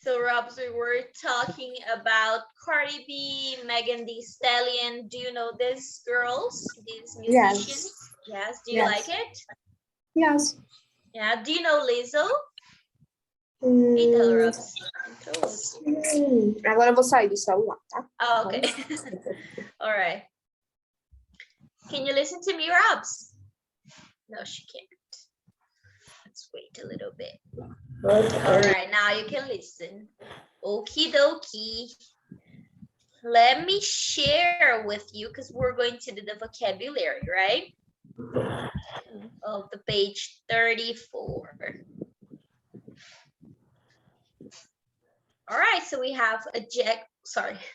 So, Robs, we were talking about Cardi B, Megan Thee Stallion. Do you know these girls, these musicians? Yes. Yes. Do you like Yes. it? Yes. Yeah. Do you know Lizzo? Eita, Hum, Robs. Entrou outro. agora eu vou sair do celular, tá? Oh, okay. All right. Can you listen to me, Robs? No, she can't. Let's wait a little bit. All right, now you can listen. Okie dokie. Let me share with you because we're going to do the vocabulary, right? Of the page 34. All right, so we have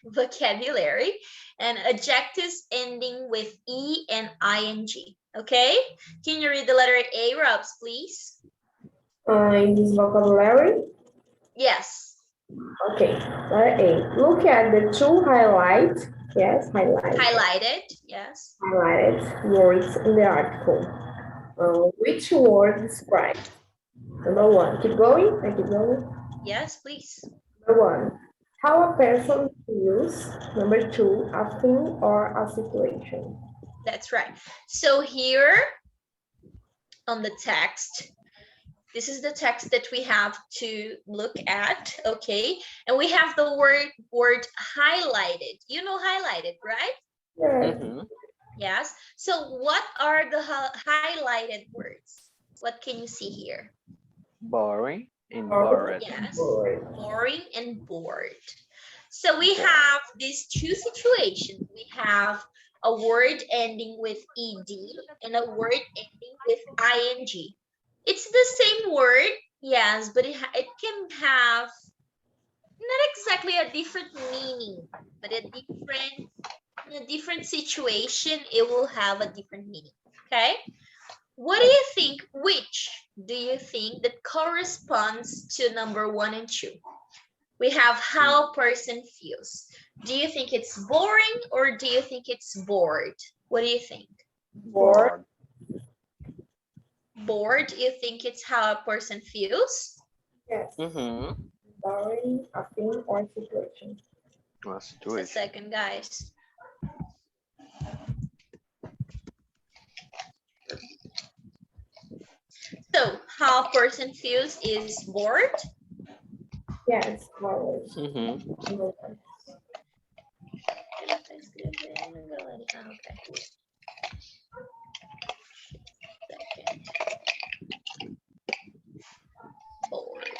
vocabulary and adjectives ending with E and ing. Okay, can you read the letter A, Robs, please? In this vocabulary? Yes. Okay, letter A. Look at the two highlighted, yes, Highlighted, yes. highlighted words in the article. Which word describes? Number one, keep going, I keep going. Yes, please. Number one, how a person feels. Number two, a thing or a situation. That's right. So here on the text, this is the text that we have to look at, okay? And we have the word highlighted. You know highlighted, right? Yeah. Yes. So what are the highlighted words? What can you see here? Boring and bored. Yes, boring and bored. So we have these two situations. We have a word ending with ed and a word ending with ing. It's the same word, yes, but it can have not exactly a different meaning, but in a different situation, it will have a different meaning, okay? What do you think, which do you think that corresponds to number 1 and 2? We have how a person feels. Do you think it's boring or do you think it's bored? What do you think? Bored. Bored, you think it's how a person feels? Yes. Boring, a thing or situation. Just a second, guys. So, how a person feels is bored? Yes, bored. Okay. Bored.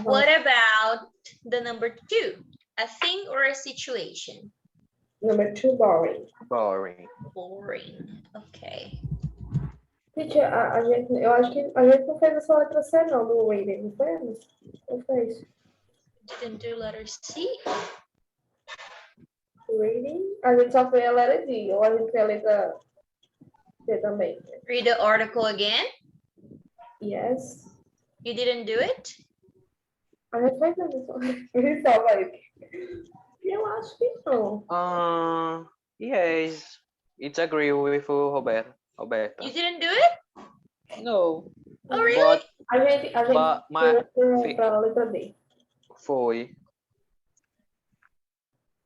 What about the number 2? A thing or a situation? Number 2, boring. Boring. Boring. Okay. Teacher, eu acho que a gente não fez essa letra C não, do reading, não fez? Não fez. Didn't do letter C? Reading? A gente só fez a letra D, ou a gente fez a letra C também. Read the article again? Yes. You didn't do it? A gente fez isso. Só vai. Eu acho que não. Yes, it's agree with Roberta. You didn't do it? No. Oh, really? A gente foi para a letra D. Foi.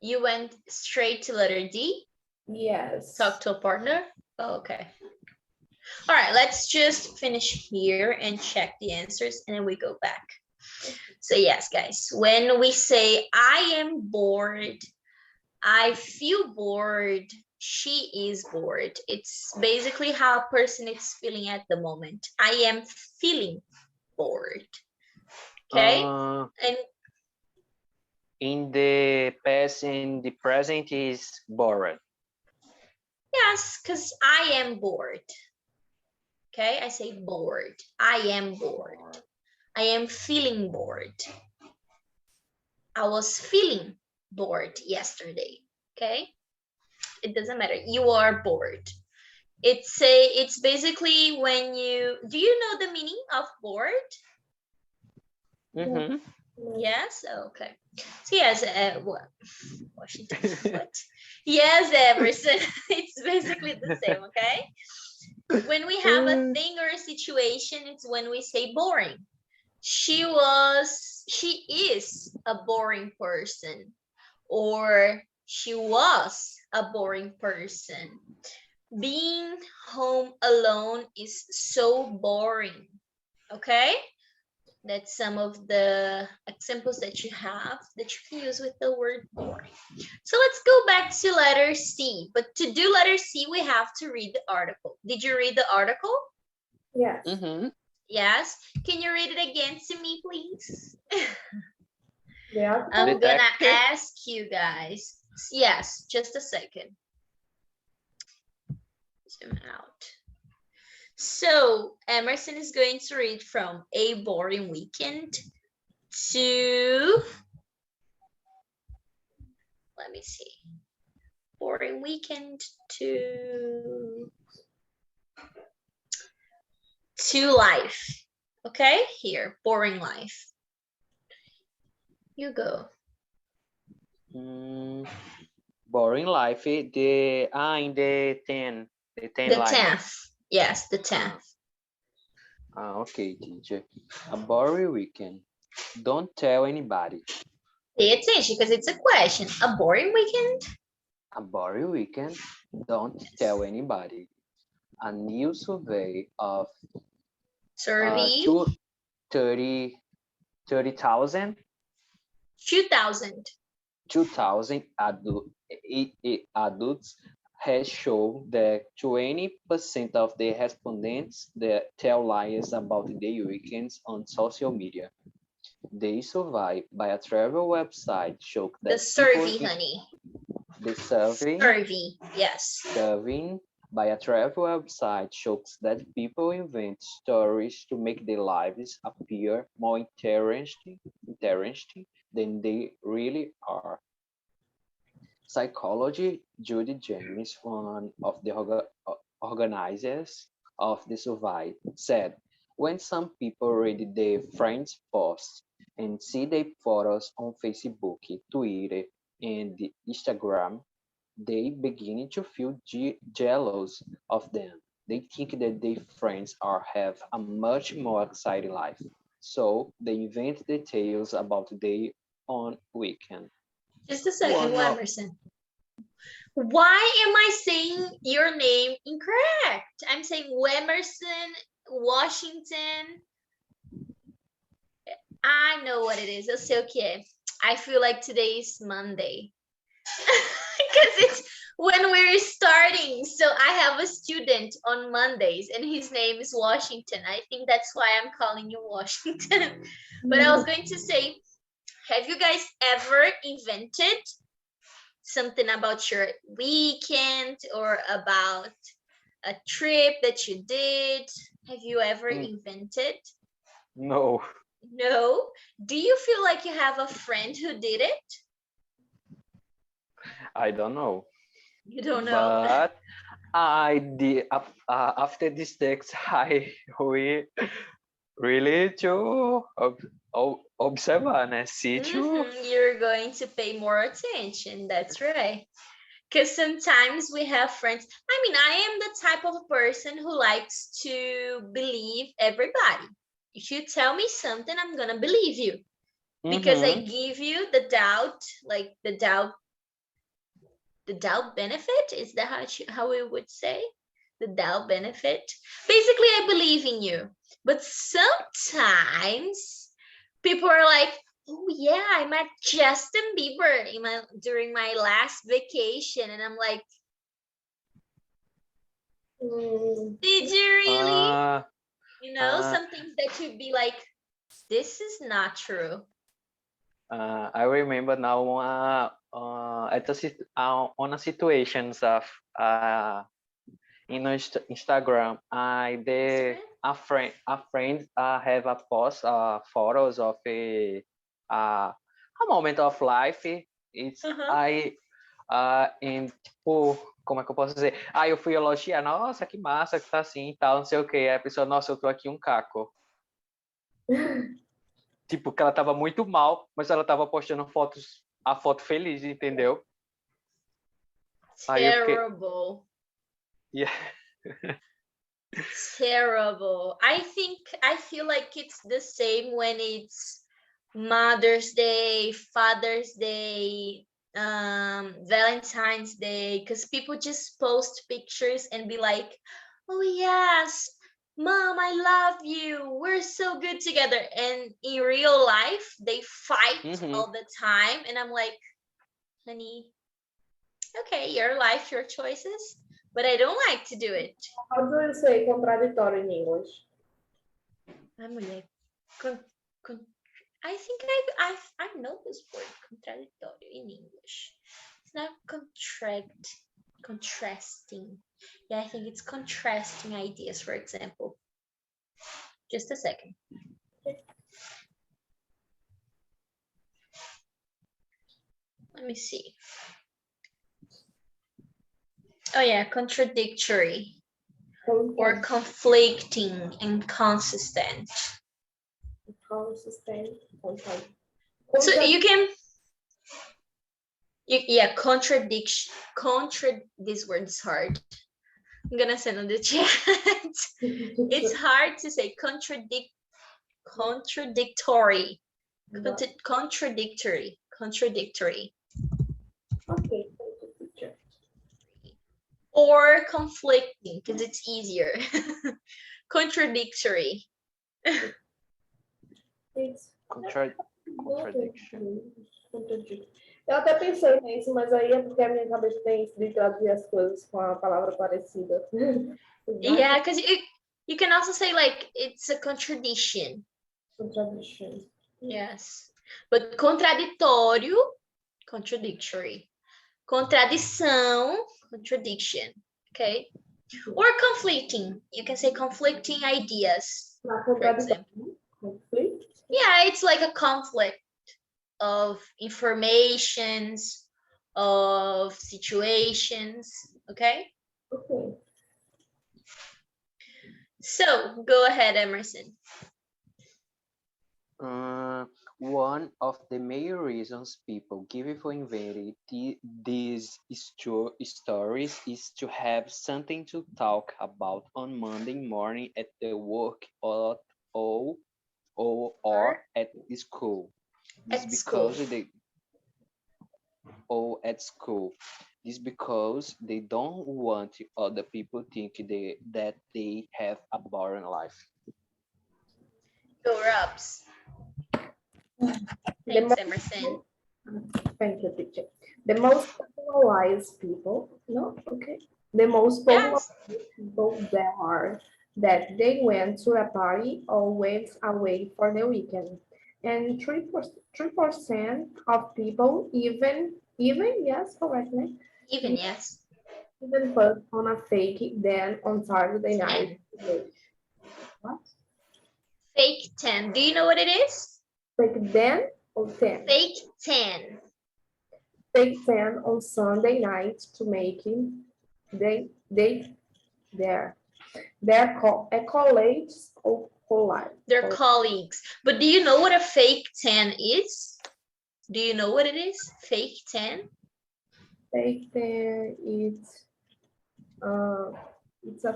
You went straight to letter D? Yes. Talk to a partner? Oh, okay. All right, let's just finish here and check the answers and then we go back. So yes, guys, when we say I am bored, I feel bored, she is bored. It's basically how a person is feeling at the moment. I am feeling bored. Okay? And in the past, in the present is bored. yes, because I am bored. Okay, I say bored. I am bored. I am feeling bored. I was feeling bored yesterday. Okay, it doesn't matter. You are bored. It's basically when you, do you know the meaning of bored? Yes, okay. So yes, what? Washington, what? Yes, Emerson. It's basically the same, okay? When we have a thing or a situation, it's when we say boring. She is a boring person, or she was a boring person. Being home alone is so boring, okay? That's some of the examples that you have that you can use with the word boring. So let's go back to letter C. But to do letter C, we have to read the article. Did you read the article? Yes. Yes. Can you read it again to me, please? The article. I'm gonna Detective? ask you guys. Yes, just a second. Zoom out. So Emerson is going to read from a boring weekend to, let me see, boring weekend to life. Okay, here, boring life. You go. Boring life. In the 10. The 10 The line. 10th. Yes, the 10th. Okay, teacher. A boring weekend. Don't tell anybody. Pay attention because it's a question. A boring weekend? A boring weekend. Don't tell anybody. A new survey of Survey 30,000 2000. 2,000 adults has shown that 20% of the respondents that tell lies about their weekends on social media. The survey by a travel website showed The that survey, honey. the survey Yes. Serving by a travel website shows that people invent stories to make their lives appear more interesting than they really are. Psychology Judy James, one of the organizers of the survey, said, when some people read their friends' posts and see their photos on Facebook, Twitter, and Instagram, they begin to feel jealous of them. They think that their friends have a much more exciting life. So they invent details about their own weekend. Just a second, One of, Emerson. Why am I saying your name incorrect? I'm saying Wemerson, Washington. I know what it is. It's okay. I feel like today is Monday. Because it's when we're starting. So I have a student on Mondays and his name is Washington. I think that's why I'm calling you Washington. But I was going to say, have you guys ever invented something about your weekend or about a trip that you did? Have you ever invented? no, No. Do you feel like you have a friend who did it? I don't know. You don't know. But I did after this text, I we really to observe and see to. You're going to pay more attention. That's right. Because sometimes we have friends. I mean, I am the type of person who likes to believe everybody. If you tell me something, I'm going to believe you because I give you the doubt, like the doubt benefit. Is that how we would say? The doubt benefit. Basically, I believe in you. But sometimes people are like, oh yeah, I met Justin Bieber during my last vacation. And I'm like, did you really? Some things that you'd be like, this is not true. I remember now at on a situations of in Instagram, a friend have a post photos of a moment of life. It's em tipo, como é que eu posso dizer? Eu fui elogiar, nossa, que massa que tá assim e tal, não sei o que. Aí a pessoa, nossa, eu tô aqui um caco. tipo, que ela tava muito mal, mas ela tava postando a foto feliz, entendeu? Aí eu fiquei, Terrible. yeah. Terrible. I feel like it's the same when it's Mother's Day, Father's Day, Valentine's Day, because people just post pictures and be like, oh yes, Mom, I love you. We're so good together. And in real life, they fight all the time. And I'm like, honey, okay, your life, your choices, but I don't like to do it. How do you say contradictory in English? I'm like, I think I know this word, contradictory in English. It's not contrasting. Yeah, I think it's contrasting ideas, for example. Just a second. Let me see. Oh yeah, contradictory or conflicting, inconsistent. Consistent. So you can, yeah, contradiction. This word is hard. I'm gonna send on the chat. It's hard to say contradictory. Contradictory. Okay. Or conflicting, because it's easier. Contradictory. Contradiction. Eu até pensei nisso, mas aí é porque a minha cabeça tem isso de traduzir as coisas com a palavra parecida. Yeah, because you can also say like it's a contradiction. Contradiction. Yes. But contraditório, contradictory. Contradição, contradiction. Okay. Or conflicting. You can say conflicting ideas. For example. Conflict? Yeah, it's like a conflict of informations, of situations. Okay. Okay. So go ahead, Emerson. One of the main reasons people give for inventing these stories is to have something to talk about on Monday morning at the work or at school. This because they don't want other people think that they have a boring life. Go Robs. Thanks, Emerson. Thank you, teacher. The most popularized people, no, okay. The most popularized people there are that they went to a party or went away for the weekend. And 3% of people even, yes, correctly. Even, yes. Even put on a fake then on Saturday night. What? Fake 10. Do you know what it is? Fake then or 10? Fake 10. Fake 10 on Sunday night to make their colleagues or collide. Their colleagues. But do you know what a fake 10 is? Do you know what it is? Fake 10? Fake 10 it's a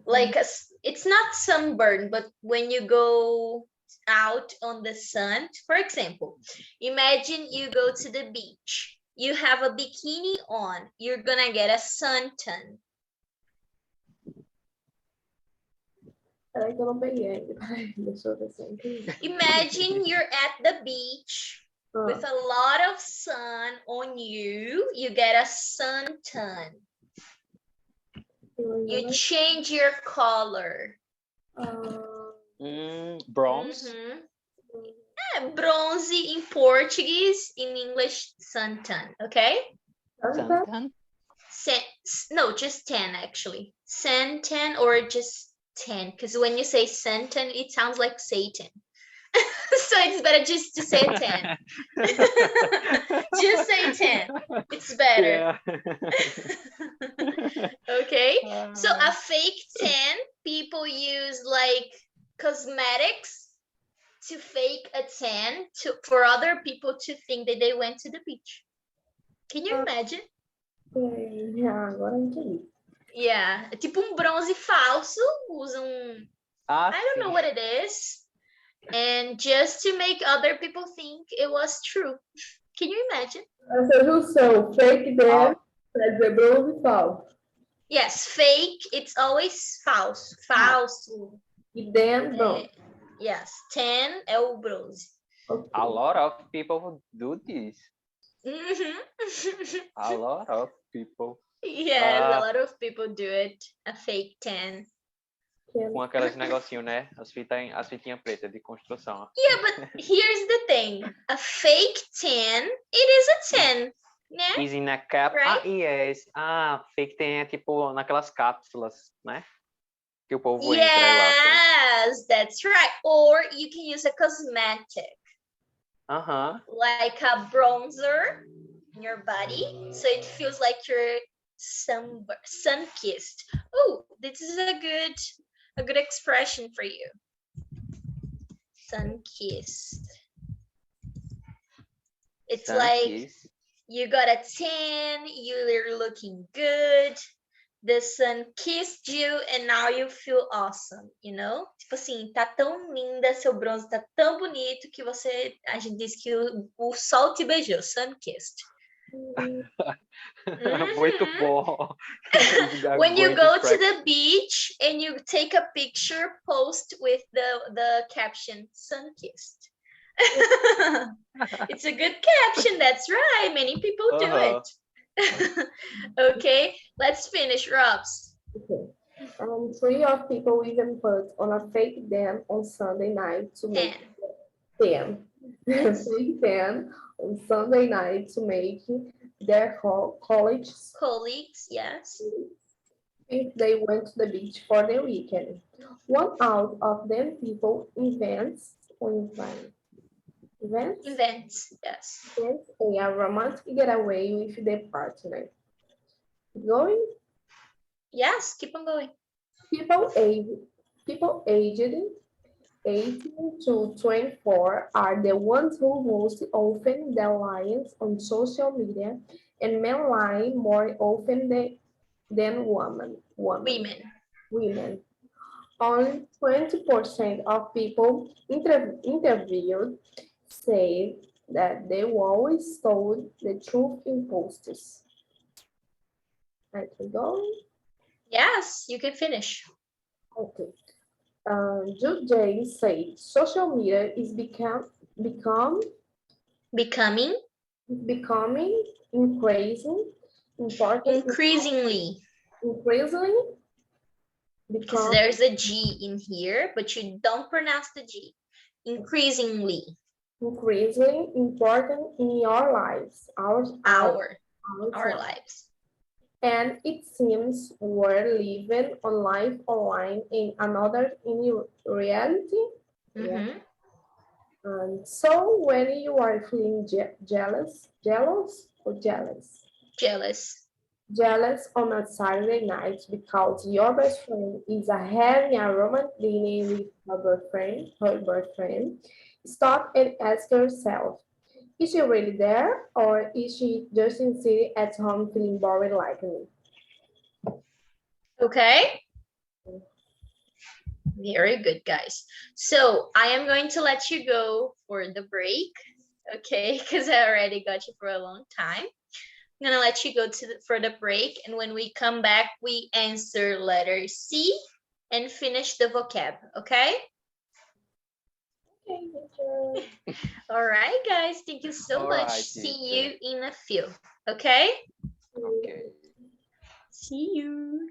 like it's not sunburn, but when you go out on the sun, for example, imagine you go to the beach, you have a bikini on, you're gonna get a suntan. Imagine you're at the beach with a lot of sun on you, you get a suntan. You change your color. Bronze? Bronze in Portuguese, in English, suntan, okay? Suntan? No, just 10 actually. Suntan or just 10, because when you say suntan, it sounds like Satan. So it's better just to say 10. Just say 10. It's better. Yeah. Okay. So a fake 10, people use like cosmetics to fake a tan for other people to think that they went to the beach. Can you imagine? Agora eu entendi. Yeah, é tipo um bronze falso, usam Ah, I don't know sim. what it is, and just to make other people think it was true. Can you imagine? Essa junção, fake then, quer dizer bronze falso. Yes, fake, it's always falso. Falso. E then, bronze. Yes, tan é o bronze. Okay. A lot of people do this. Mhm. A lot of people. Yes, a lot of people do it. A fake tan. Com aquelas negocinho, né? As fitinhas pretas de construção. Yeah, but here's the thing. A fake tan, it is a tan, né? Is in a cap. Right? Ah, yes. Ah, fake tem tipo naquelas cápsulas, né? Que o povo entra lá. Yes, that's right. Or you can use a cosmetic. Like a bronzer in your body, so it feels like you're sun-kissed. Oh, this is a good expression for you. Sun-kissed. It's like you got a tan, you're looking good, the sun kissed you and now you feel awesome, you know? Tipo assim, tá tão linda, seu bronze tá tão bonito que a gente diz que o sol te beijou, sun kissed. Muito bom. When you go to the beach and you take a picture, post with the caption sun kissed. It's a good caption, that's right. Many people do it. Okay, let's finish, Robs. Okay. 3 of people even put on a fake dan on Sunday night to make 10. Fake dan on Sunday night to make their colleagues, yes, if they went to the beach for the weekend. One out of them people invents, yes. A romantic getaway with their partner. Going? Yes, keep on going. People aged 18 to 24 are the ones who most often their lions on social media, and men lie more often than women. Only 20% of people interviewed say that they always told the truth in posts. I can go? Yes, you can finish. Okay. Jude James said social media is becoming increasingly because there's a G in here, but you don't pronounce the G. Increasingly important in your lives, our lives. And it seems we're living a life online in another in reality. Mm-hmm. And so when you are feeling jealous on a Saturday night because your best friend is having a romantic dinner with her boyfriend, stop and ask yourself, is she really there, or is she just sitting at home feeling bored like me? Okay. Very good, guys. So I am going to let you go for the break, okay? Because I already got you for a long time. I'm gonna let you go for the break, and when we come back, we answer letter C and finish the vocab, okay? Okay. All right, guys. Thank you so much. See you in a few, okay? Okay. See you.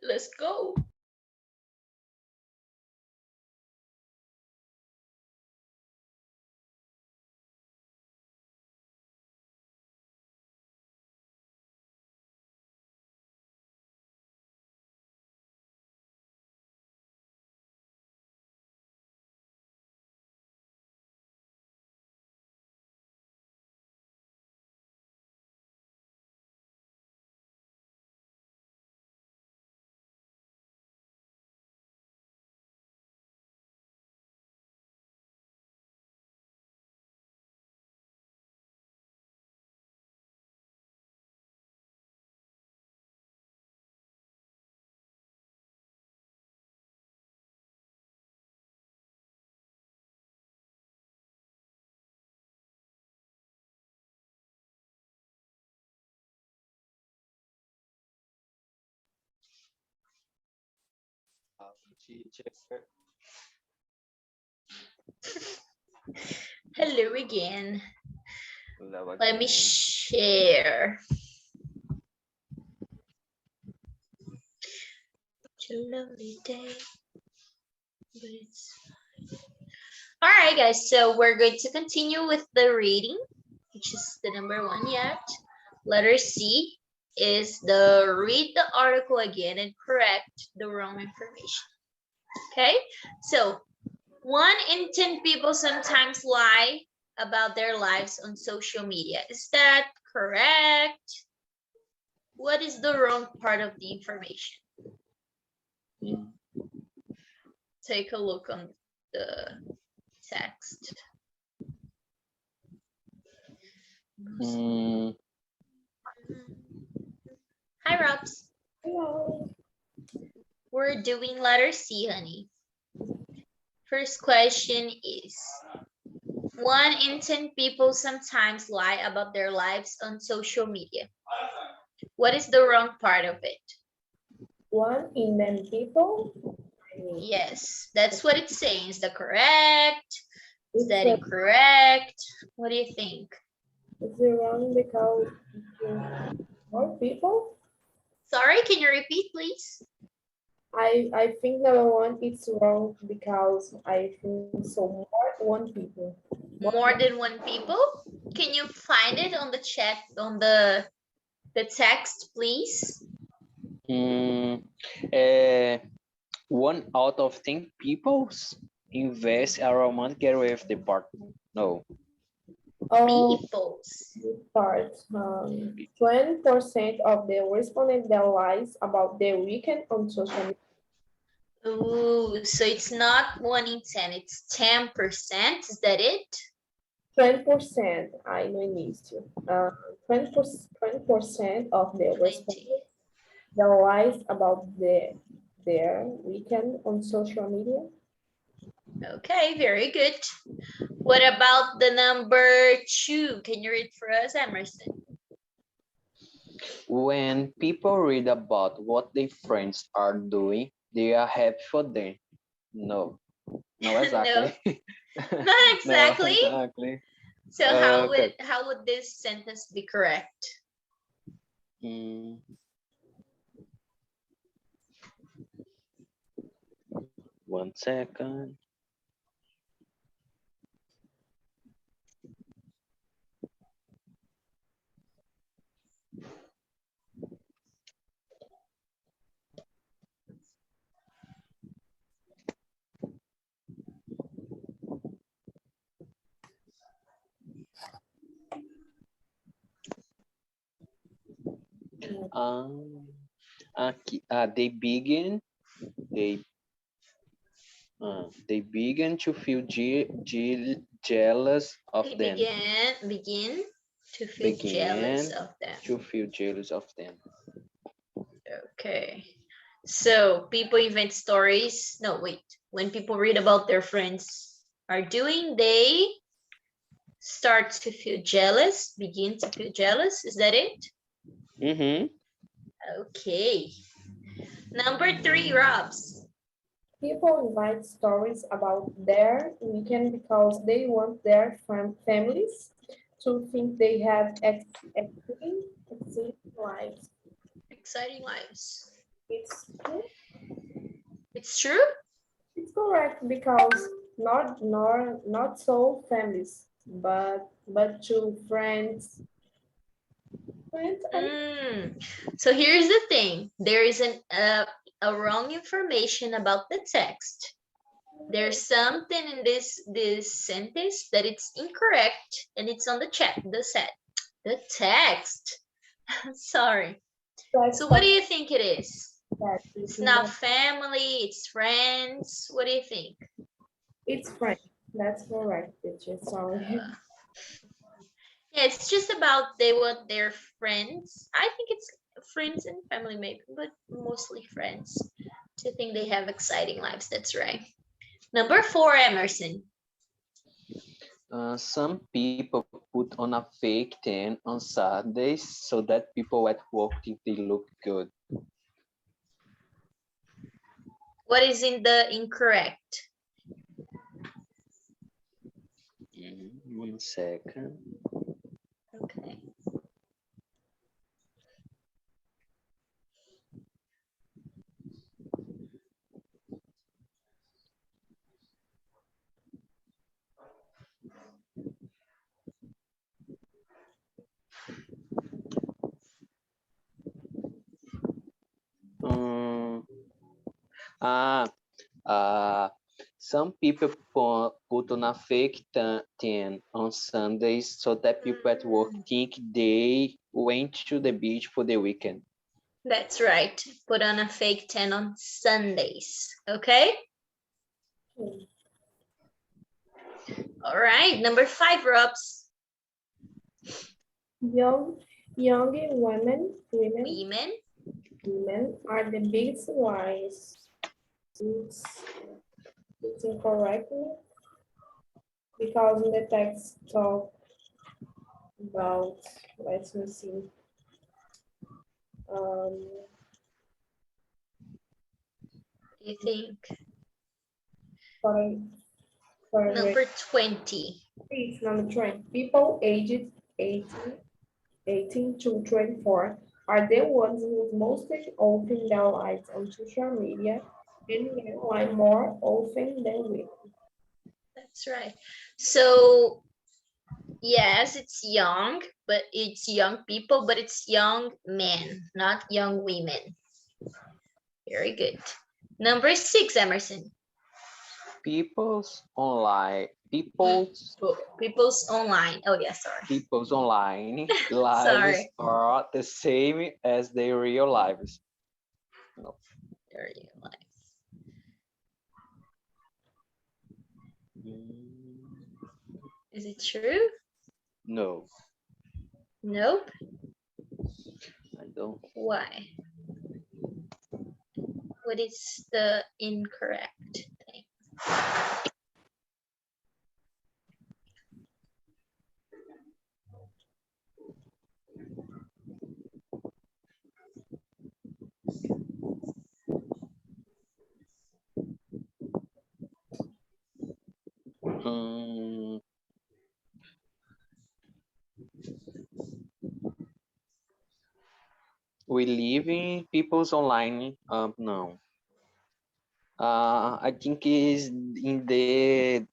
Let's go. Teacher. Hello again. Hello Let me again. share. It's a lovely day, but it's all right, guys. So we're going to continue with the reading, which is the number one yet. Letter C is the read the article again and correct the wrong information. Okay, so 1 in 10 people sometimes lie about their lives on social media. Is that correct? What is the wrong part of the information? Take a look on the text. Mm, Hi, Robs. Hello. We're doing letter C, honey. First question is, 1 in 10 people sometimes lie about their lives on social media. What is the wrong part of it? 1 in 10 people. Yes, that's what it's saying. Is that correct? Is It's that a, incorrect? What do you think? it's wrong because more people. Sorry, can you repeat, please? I think number one it's wrong because I think so more one people. More than one people? Can you find it on the chat, on the text, please? mm, 1 out of 10 people invest a romantic getaway with the partner. No. Oh, Peoples. this part. 20% of the respondents their lies about their weekend on social media. Ooh, so it's not 1 in 10, it's 10%. Is that it? 20%, I know it needs to. 20% of the 20. respondents their lies about their weekend on social media. Okay, very good. What about the number 2? Can you read for us, Emerson? When people read about what their friends are doing, they are happy for them. No. No, exactly. No, not No, exactly. exactly. So Okay. how would this sentence be correct? Mm, 1 second. Um, they begin they they begin to feel jealous of They them. begin to feel jealous Begin of them. to feel jealous of them. Okay. So people invent stories. No, wait. When people read about their friends are doing, they start to feel jealous, begin to feel jealous. Is that it? Mm-hmm. Okay. Number 3, Robs. People invite stories about their weekend because they want their families to think they have exciting lives. Exciting lives. It's true. It's true? It's correct because not so families, but to friends and So here's the thing. There is a wrong information about the text. There's something in this sentence that it's incorrect, and it's on the chat, the text. Sorry. that's So what do you think it is? that It's not family, it's friends. What do you think? it's friends. That's correct, teacher. Sorry. Yeah, it's just about they want their friends. I think it's friends and family maybe, but mostly friends. To think they have exciting lives. That's right. Number 4, Emerson. Some people put on a fake tan on Saturdays so that people at work think they look good. What is in the incorrect? 1 second. Okay. Um, ah, some people put on a fake tan on Sundays so that people at work think they went to the beach for the weekend. That's right. Put on a fake tan on Sundays. Okay. All right. Number 5, Robs. Young women are the biggest lies. It's incorrect because in the text talk about, let me see, You think? for, for Number 20. it's number 20. People aged 18 to 24 are the ones who mostly open their lives on social media and online more often than women. That's right. So yes, it's young, but it's young people, but it's young men, not young women. Very good. Number 6, Emerson. People's online Oh, yeah, sorry. people's online lives Sorry. are the same as their real lives. No. Their real life. Is it true? No, Nope. I don't. Why? What is the incorrect thing? Um, we live in people's online. No. I think is in this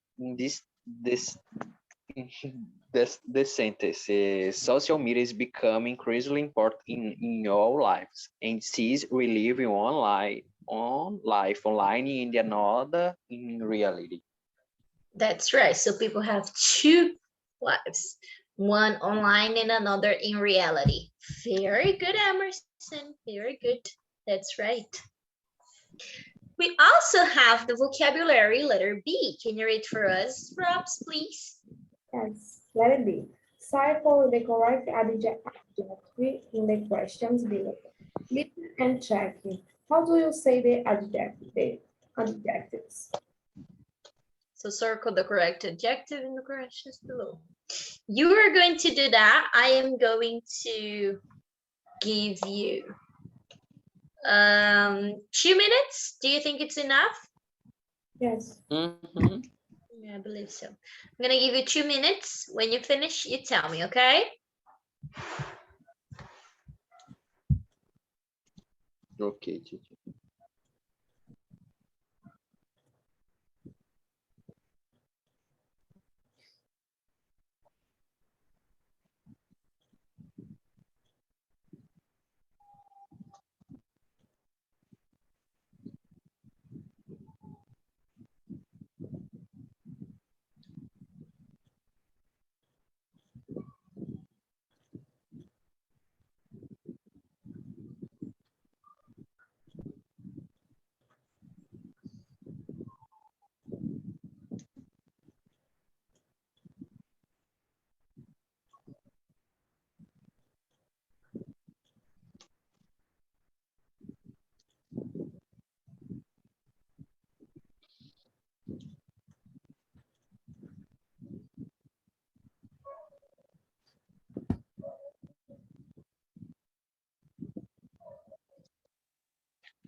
this sentence is social media is becoming increasingly important in our lives and sees we live in on life online and another in reality. That's right. So people have 2 lives, one online and another in reality. Very good, Emerson. Very good. That's right. We also have the vocabulary letter B. Can you read for us, Robs, please? Yes, let it be. Circle the correct adjective in the questions below. Listen and check. How do you say the adjectives? So circle the correct adjective in the questions below. You are going to do that. I am going to give you 2 minutes. Do you think it's enough? Yes. Mm-hmm. Yeah, I believe so. I'm gonna give you 2 minutes. When you finish, you tell me, okay? Okay, teacher.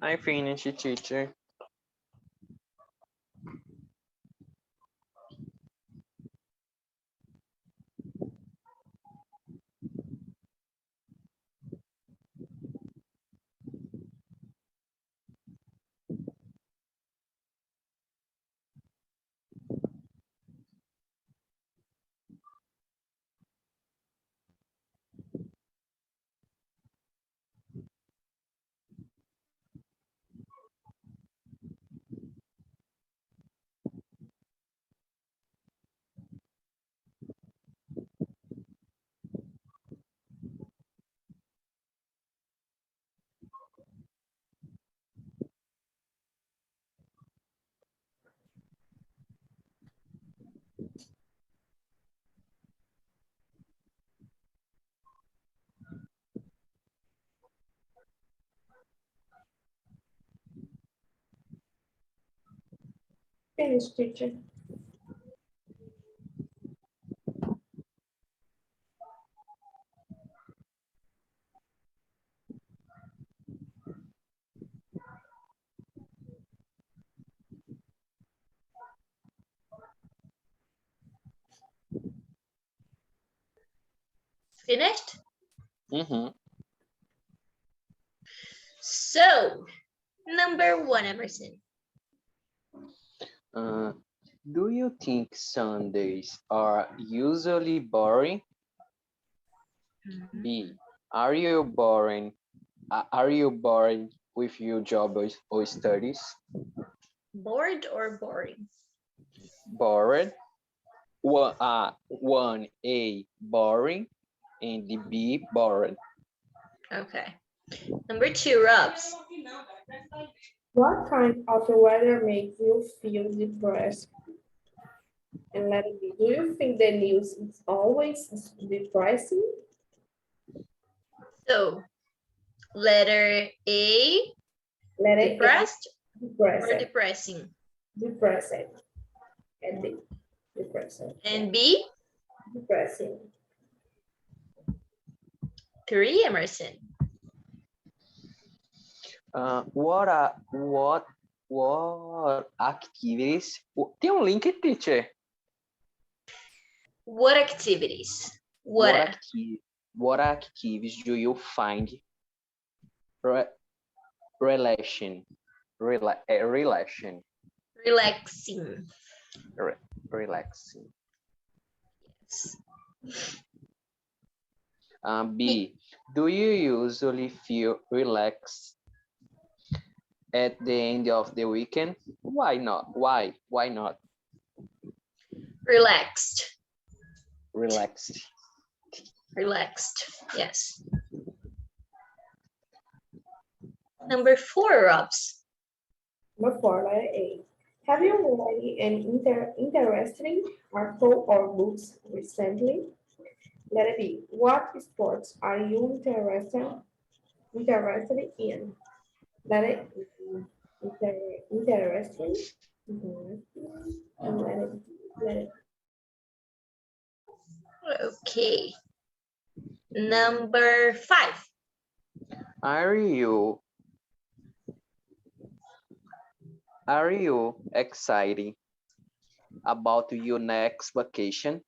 I finished, teacher. Finish, teacher. Finished? Mm-hmm. So, number 1, Emerson. Uh, do you think Sundays are usually boring? B. Are you boring? Are you boring with your job or studies? Bored or boring? Bored. One A boring and the B bored. Okay. Number 2, Robs. What kind of weather makes you feel depressed? And let it be. Do you think the news is always depressing? So, letter A, Let it depressed or depressing. depressing? Depressing. And B. Depressing. And B, Depressing. 3, Emerson. What activities? Tem link, teacher. What activities? What activities do you find re relation relation Relaxing. relaxing? Yes. B. Do you usually feel relaxed at the end of the weekend? Why not? Why not? Relaxed. Relaxed. Relaxed. Yes. Number 4, Robs. Number 4, letter A. Have you read an interesting article or books recently? Letter B. What sports are you interested in? Letter E. Interesting. And let it Okay. Number 5. Are you excited about your next vacation?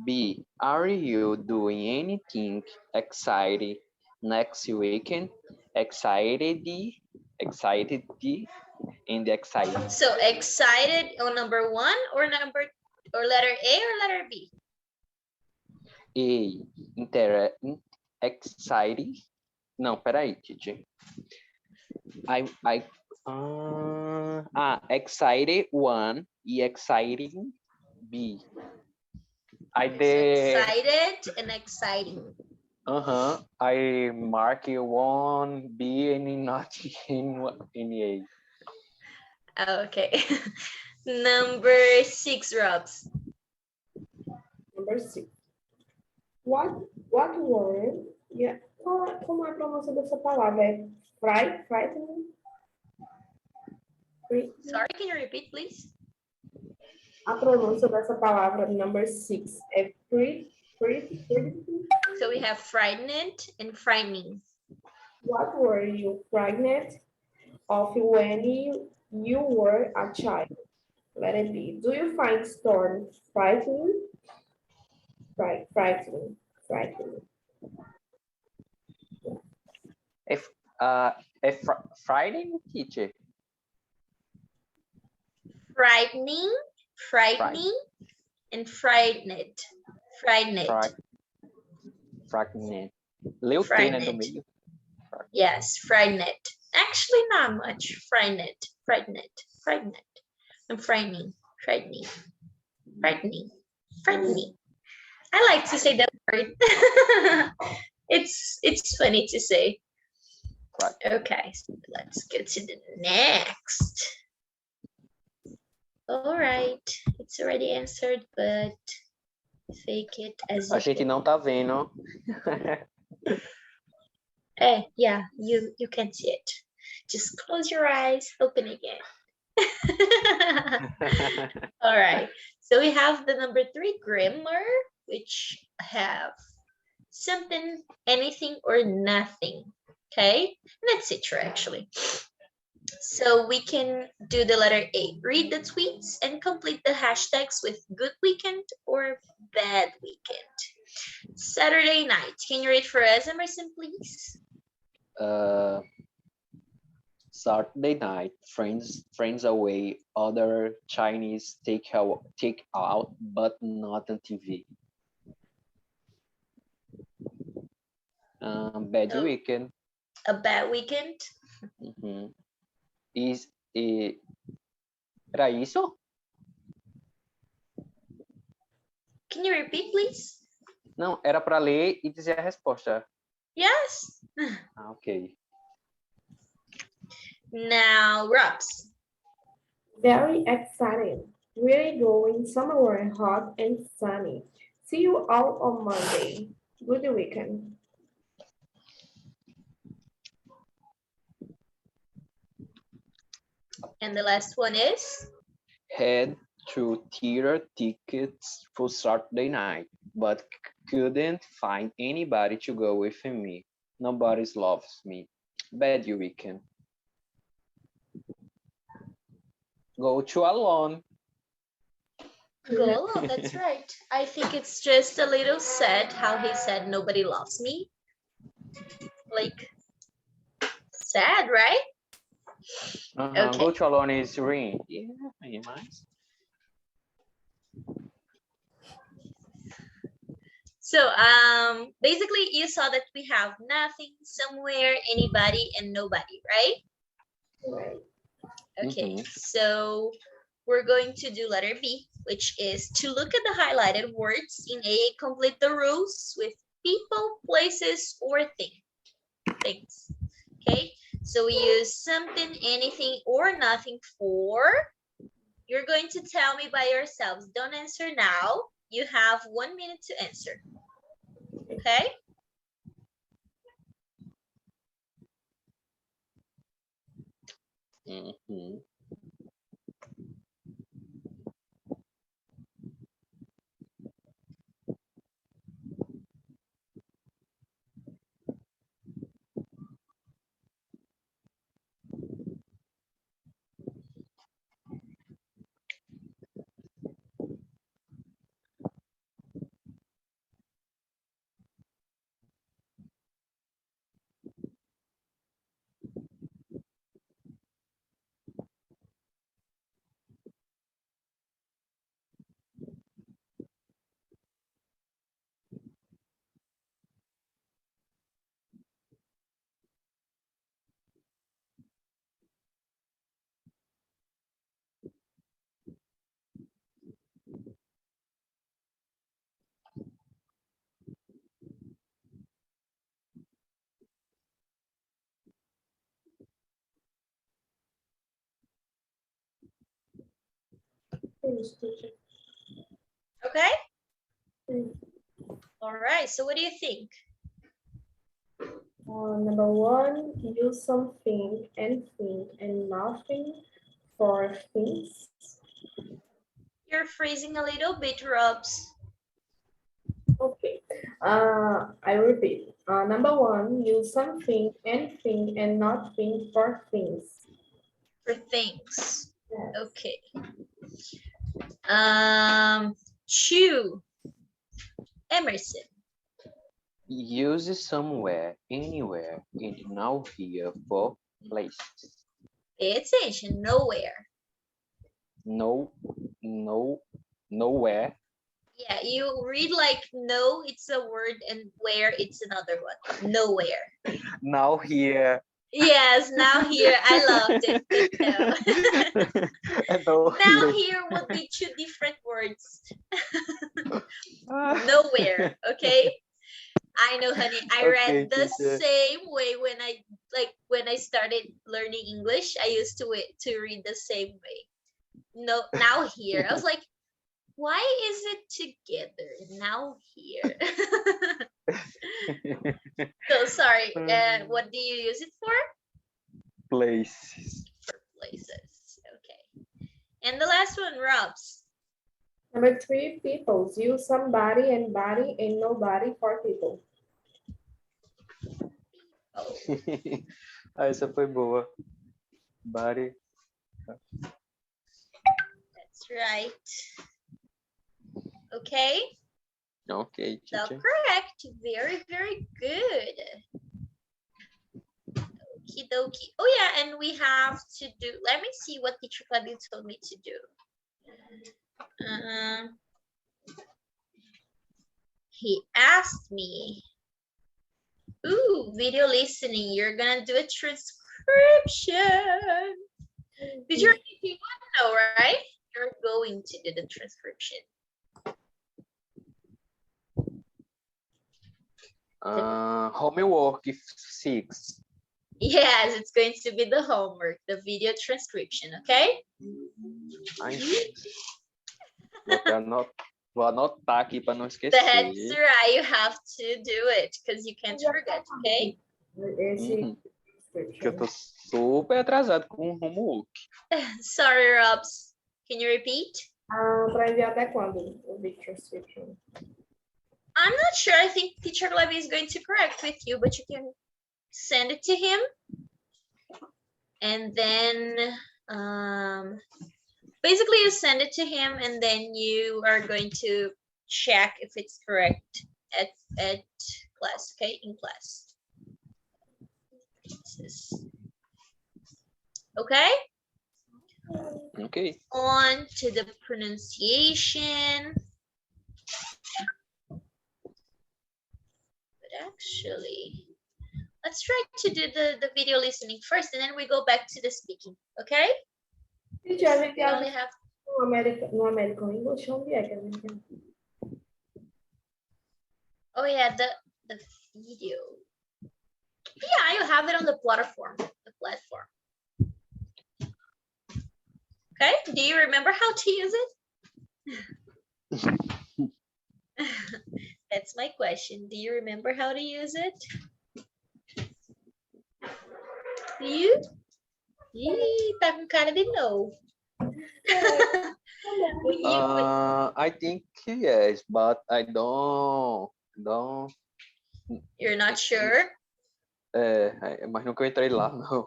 B. Are you doing anything exciting next weekend? excited, excited, and exciting. So excited on number 1 or letter A or letter B? A, exciting. Não, peraí, Titi. Excited one e exciting B. I So did. excited and exciting. I mark one B and not in A. Okay. Number 6, Robs. Number 6. What word? Yeah. Como é a pronúncia dessa palavra? É frightening? Sorry, can you repeat, please? A pronúncia dessa palavra, number 6, é pretty. So we have frightened and frightening. What were you frightened of when you were a child? Let it be. Do you find storm frightening? Frightening. If Friday, teacher. Frightening, and frightened. Frightening. Leu T, né, do meio. Yes, frightened. Actually, not much. Frightened. And frightening. I like to say that word. It's funny to say. Right. Okay, so let's go to the next. All right, it's already answered, but fake it as A gente não tá vendo. Yeah, you can see it. Just close your eyes, open again. All right, so we have the number 3 grammar, which have something, anything, or nothing. Okay, that's it, actually. So we can do the letter A. Read the tweets and complete the hashtags with good weekend or bad weekend. Saturday night. Can you read for us, Emerson, please? Saturday night, friends away, other Chinese take out, but not on TV. Bad weekend. A bad weekend? Era isso? Can you repeat, please? Não, era para ler e dizer a resposta. Yes. Ok. Now, Robs. Very exciting. We're going somewhere hot and sunny. See you all on Monday. Good weekend. And the last one is? Had to theater tickets for Saturday night, but couldn't find anybody to go with me. Nobody loves me. Bad weekend. Go to alone. Go alone, that's right. I think it's just a little sad how he said nobody loves me. Like, sad, right? Okay. Go to alone is ring. Yeah, nice. So basically you saw that we have nothing, somewhere, anybody, and nobody, right? Right. Okay, so we're going to do letter B, which is to look at the highlighted words in A, complete the rules with people, places, or things. Okay, so we use something, anything, or nothing for. You're going to tell me by yourselves. Don't answer now. You have 1 minute to answer. Okay? Finish, teacher. Okay? Mm. All right, so what do you think? Number one, use something and think and nothing for things. You're phrasing a little bit, Robs. Okay. I repeat. Number one, use something and think and not think for things. For things. Yes. Okay. Chew. Emerson. Use somewhere, anywhere, and now here for places. Pay attention. Nowhere. No, nowhere. Yeah, you read like no, it's a word, and where, it's another one. Nowhere. Now here. Yes, now here. I loved it. Good no. And now Now here. here would be two different words. Ah, Nowhere. Okay. I know, honey. I okay, read the teacher. same way when I started learning English. I used to read the same way. No, now here. I was like, why is it together? Now here. So sorry. What do you use it for? Places. For places. Okay. And the last one, Robs. Number three, peoples. Use somebody and body and nobody for people. Oh, Ah, essa foi boa. Body. that's right. Okay. Okay, So teacher. correct. Very, very good. Okie dokie. Oh yeah, and we have to do, let me see what teacher Claudia told me to do. He asked me, ooh, video listening, you're gonna do a transcription. Did you know, right? You're going to do the transcription. Homework 6. Yes, it's going to be the homework, the video transcription, okay? Ai, vou anotar aqui para não esquecer. That's right, you have to do it because you can't forget, okay? Esse Que eu tô super atrasado com o homework. Sorry, Robs. Can you repeat? Para enviar até quando o big transcription? I'm not sure. I think teacher Levy is going to correct with you, but you can send it to him. And then basically you send it to him and then you are going to check if it's correct at class, okay? In class. Okay? Okay. On to the pronunciation. But actually, let's try to do the video listening first and then we go back to the speaking, okay? Teacher, a gente We only have no American English, onde é que a gente tem? oh yeah, the video. Yeah, you have it on the platform. Okay, do you remember how to use it? That's my question. Do you remember how to use it? You? Ih, tá com cara de no. I think yes, but I don't. You're not sure? Mas nunca entrei lá, não.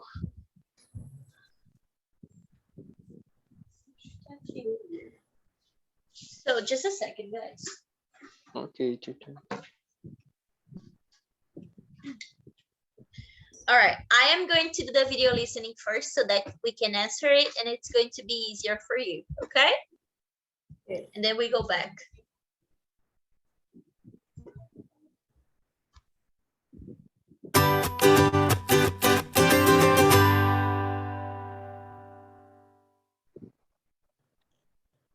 So just a second, guys. Okay, teacher. All right, I am going to do the video listening first so that we can answer it and it's going to be easier for you, okay? Okay. And then we go back.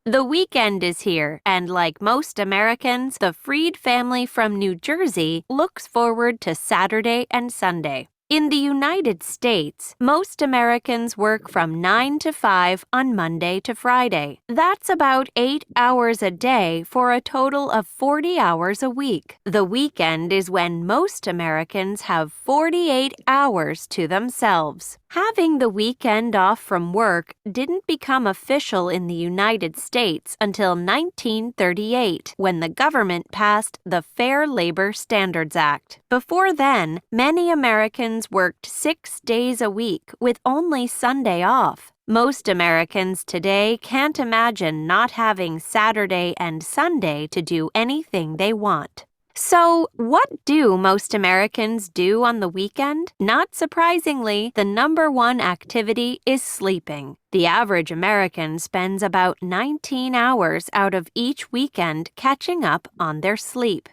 The weekend is here, and like most Americans, the Freed family from New Jersey looks forward to Saturday and Sunday. In the United States, most Americans work from 9 to 5 on Monday to Friday. That's about 8 hours a day for a total of 40 hours a week. The weekend is when most Americans have 48 hours to themselves. Having the weekend off from work didn't become official in the United States until 1938, when the government passed the Fair Labor Standards Act. Before then, many Americans worked 6 days a week with only Sunday off. Most Americans today can't imagine not having Saturday and Sunday to do anything they want. So, what do most Americans do on the weekend? Not surprisingly, the number one activity is sleeping. The average American spends about 19 hours out of each weekend catching up on their sleep.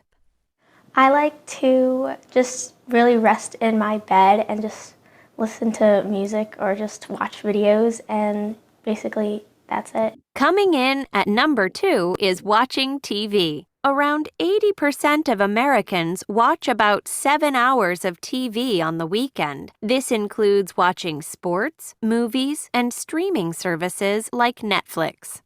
I like to just really rest in my bed and just listen to music or just watch videos, and basically that's it. Coming in at number 2 is watching TV. Around 80% of Americans watch about 7 hours of TV on the weekend. This includes watching sports, movies, and streaming services like Netflix.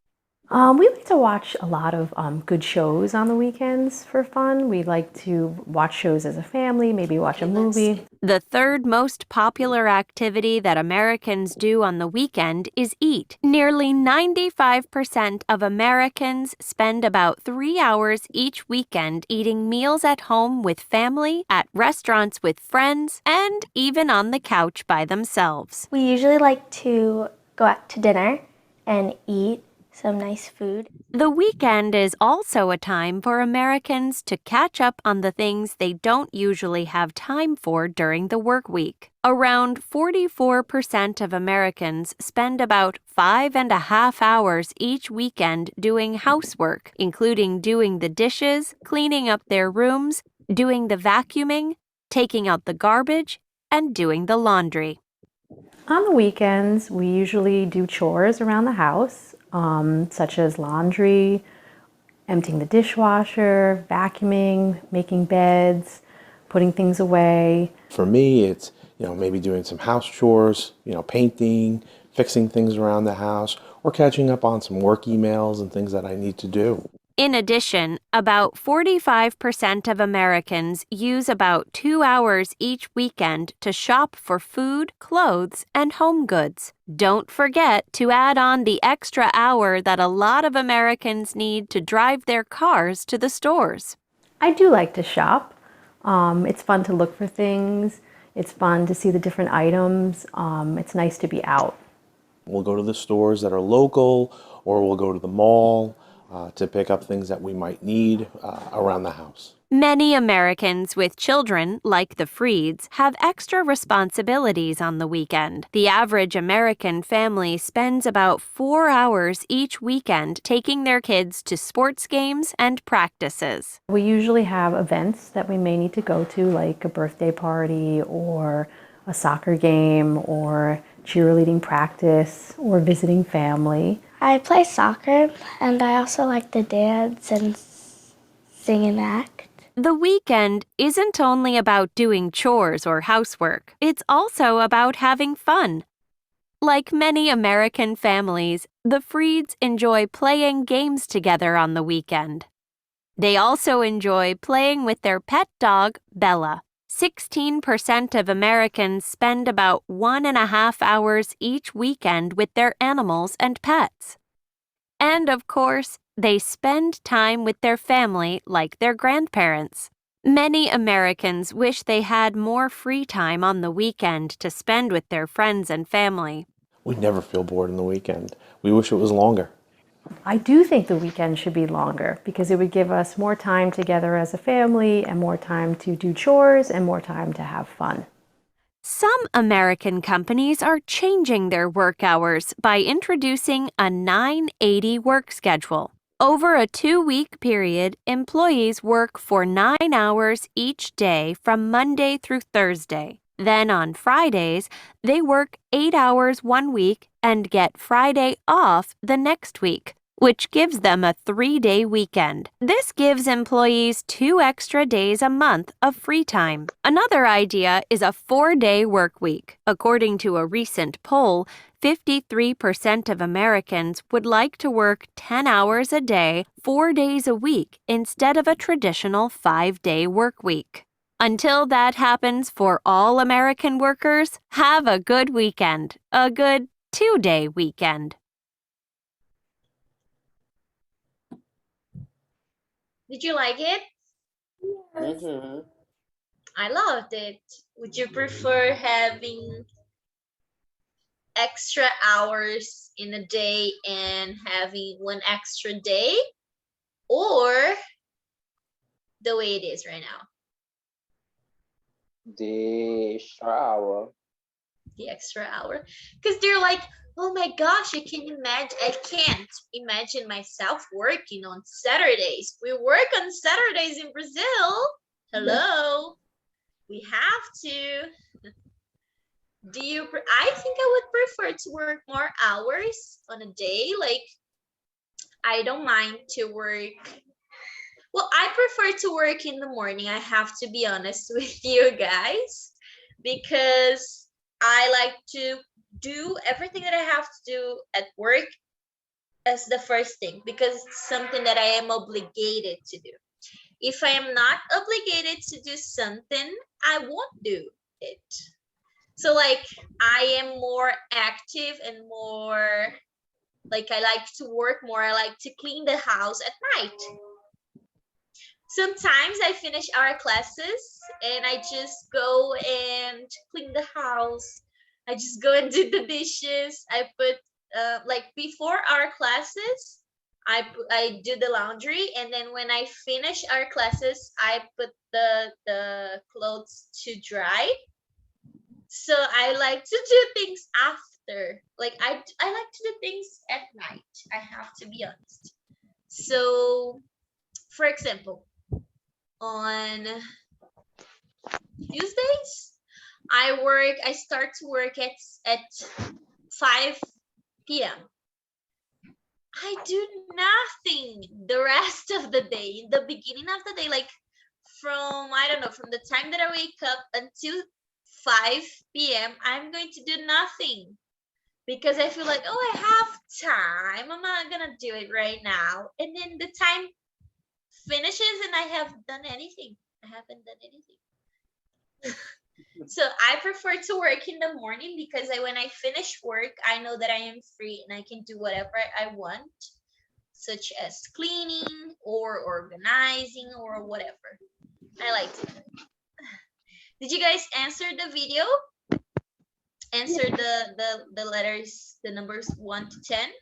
We like to watch a lot of good shows on the weekends for fun. We like to watch shows as a family, maybe watch a movie. The third most popular activity that Americans do on the weekend is eat. Nearly 95% of Americans spend about 3 hours each weekend eating meals at home with family, at restaurants with friends, and even on the couch by themselves. We usually like to go out to dinner and eat some nice food. The weekend is also a time for Americans to catch up on the things they don't usually have time for during the work week. Around 44% of Americans spend about 5.5 hours each weekend doing housework, including doing the dishes, cleaning up their rooms, doing the vacuuming, taking out the garbage, and doing the laundry. On the weekends, we usually do chores around the house, such as laundry, emptying the dishwasher, vacuuming, making beds, putting things away. For me, it's maybe doing some house chores, painting, fixing things around the house, or catching up on some work emails and things that I need to do. In addition, about 45% of Americans use about 2 hours each weekend to shop for food, clothes, and home goods. Don't forget to add on the extra hour that a lot of Americans need to drive their cars to the stores. I do like to shop. It's fun to look for things. It's fun to see the different items. It's nice to be out. We'll go to the stores that are local, or we'll go to the mall to pick up things that we might need around the house. Many Americans with children, like the Freeds, have extra responsibilities on the weekend. The average American family spends about 4 hours each weekend taking their kids to sports games and practices. We usually have events that we may need to go to, like a birthday party or a soccer game or cheerleading practice or visiting family. I play soccer, and I also like to dance and sing and act. The weekend isn't only about doing chores or housework. It's also about having fun. Like many American families, the Freeds enjoy playing games together on the weekend. They also enjoy playing with their pet dog, Bella. 16% of Americans spend about 1.5 hours each weekend with their animals and pets. And of course, they spend time with their family like their grandparents. Many Americans wish they had more free time on the weekend to spend with their friends and family. We never feel bored on the weekend. We wish it was longer. I do think the weekend should be longer because it would give us more time together as a family and more time to do chores and more time to have fun. Some American companies are changing their work hours by introducing a 9/80 work schedule. Over a 2-week period, employees work for 9 hours each day from Monday through Thursday. Then on Fridays, they work 8 hours one week and get Friday off the next week. which gives them a 3-day weekend. This gives employees 2 extra days a month of free time. Another idea is a 4-day work week. According to a recent poll, 53% of Americans would like to work 10 hours a day, 4 days a week, instead of a traditional 5-day work week. Until that happens for all American workers, have a good weekend, a good 2-day weekend. Did you like it? Mm-hmm. I loved it. Would you prefer having extra hours in a day and having one extra day, or the way it is right now? The shower. The extra hour, because they're like, oh my gosh, I can't imagine myself working on Saturdays. We work on Saturdays in Brazil. Hello. We have to. I think I would prefer to work more hours on a day. Like, I don't mind to work. Well, I prefer to work in the morning. I have to be honest with you guys, because I like to do everything that I have to do at work as the first thing, because it's something that I am obligated to do. If I am not obligated to do something, I won't do it. So like, I am more active and more like, I like to work more. I like to clean the house at night. Sometimes I finish our classes and I just go and clean the house. I just go and do the dishes. I put like, before our classes, I do the laundry, and then when I finish our classes, I put the clothes to dry. So I like to do things after. Like, I like to do things at night. I have to be honest. So, for example, on Tuesdays, I start to work at 5 p.m. I do nothing the rest of the day. In the beginning of the day, like from, I don't know, from the time that I wake up until 5 p.m., I'm going to do nothing, because I feel like, oh, I have time. I'm not gonna do it right now. And then the time finishes and I haven't done anything. I haven't done anything. So I prefer to work in the morning, because when I finish work, I know that I am free and I can do whatever I want, such as cleaning or organizing or whatever. I like to. Did you guys answer the video? Answer the letters, the numbers 1 to 10?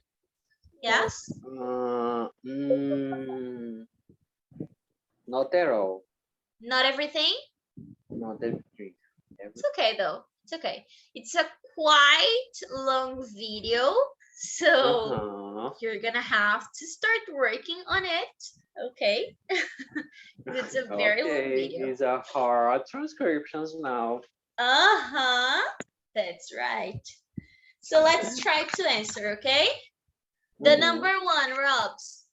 Yes? Not at all. Not everything? Not everything. It's okay though. It's okay. It's a quite long video, so you're gonna have to start working on it. Okay. It's a very long video. These are hard transcriptions now. That's right. So let's try to answer, okay? The number 1, Robs.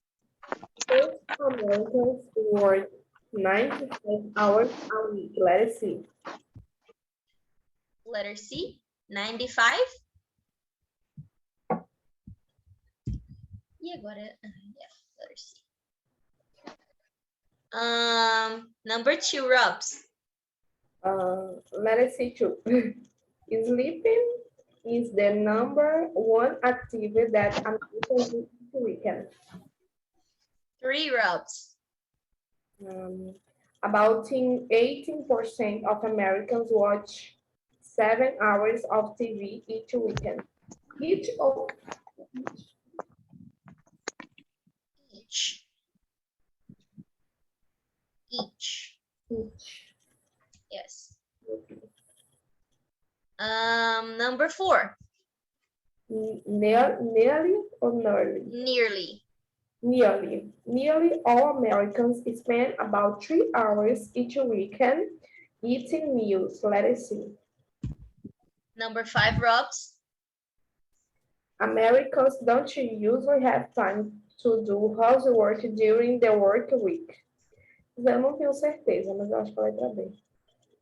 Most Americans work 9 to 10 hours a week. Let us see. Letter C, 95. Yeah, got it. Yeah, letter C. Number 2, Robs. Let us see too. Sleeping is the number 1 activity that Americans do each weekend. 3, Robs. About 18% of Americans watch 7 hours of TV each weekend. Each. Yes. Number 4. Nearly or nearly? Nearly all Americans spend about 3 hours each weekend eating meals. Let us see. Number 5, Robs. Americans don't usually have time to do housework during the work week. Eu não tenho certeza, mas eu acho que a letra B.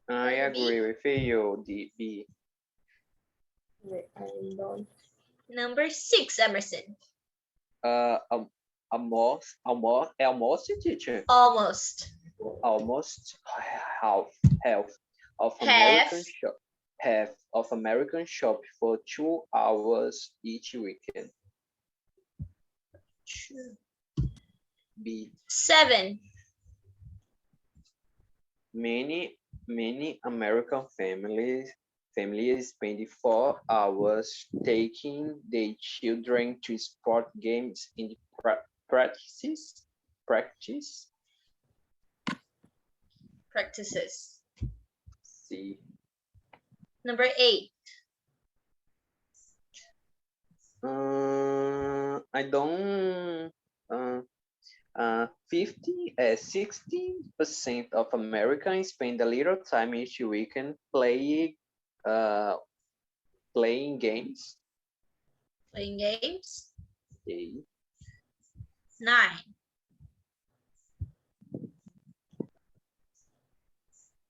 I agree with you, the B. I don't. Number 6, Emerson. Almost, teacher. Almost. Almost half of American shop for 2 hours each weekend. B. 7. Many American families spend 4 hours taking their children to sport games in the practices. C. Number 8. I don't. 60% of Americans spend a little time each weekend playing games. Playing games. Okay. 9.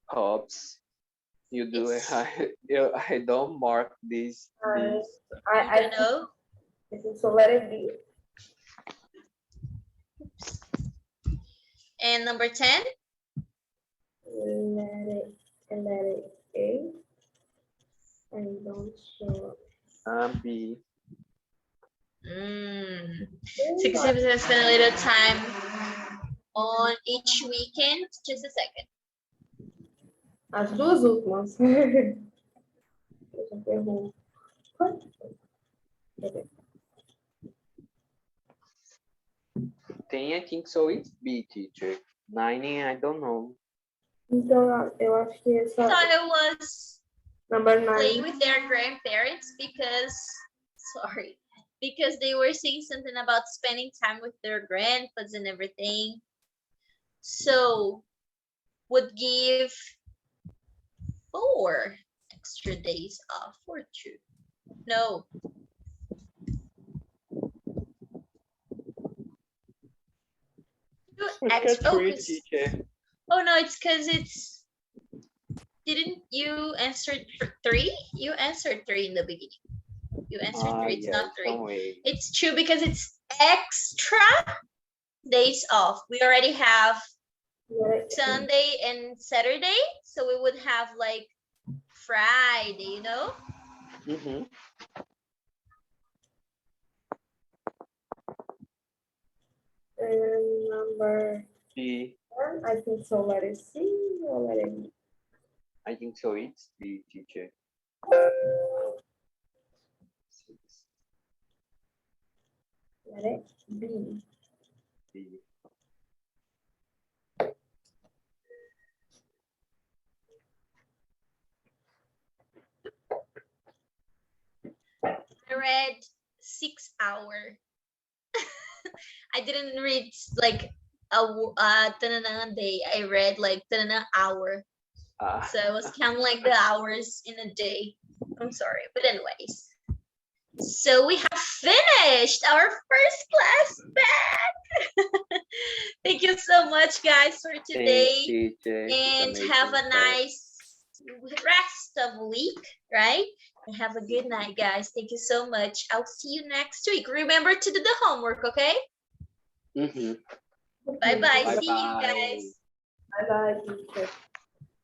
Hobs. You do it. I don't mark this. I don't know. So let it be. And number 10. Let it A. I don't show. B. 60% spend a little time on each weekend. Just a second. As duas últimas. Eu já ferrou. I think so. It's B, teacher. 9, I don't know. Então, eu acho que essa. I thought it was Number 9. playing with their grandparents because they were saying something about spending time with their grandpas and everything. So would give 4 extra days off or 2. No. Oh no, it's because it's. Didn't you answer 3? You answered 3 in the beginning. You answered 3. It's not 3. It's 2 because it's extra days off. We already have Sunday and Saturday, so we would have like Friday, you know? And number B. 10, I think so. Let it C or let it B. I think so. It's B, teacher. Let it B. B. I read 6 hour. I didn't read like a day. I read like hour. So I was counting like the hours in a day. I'm sorry, but anyways. So we have finished our first class back. Thank you so much, guys, for today. And have a nice rest of week, right? And have a good night, guys. Thank you so much. I'll see you next week. Remember to do the homework, okay? Mm-hmm. Bye-bye. See you guys. Bye-bye, teacher.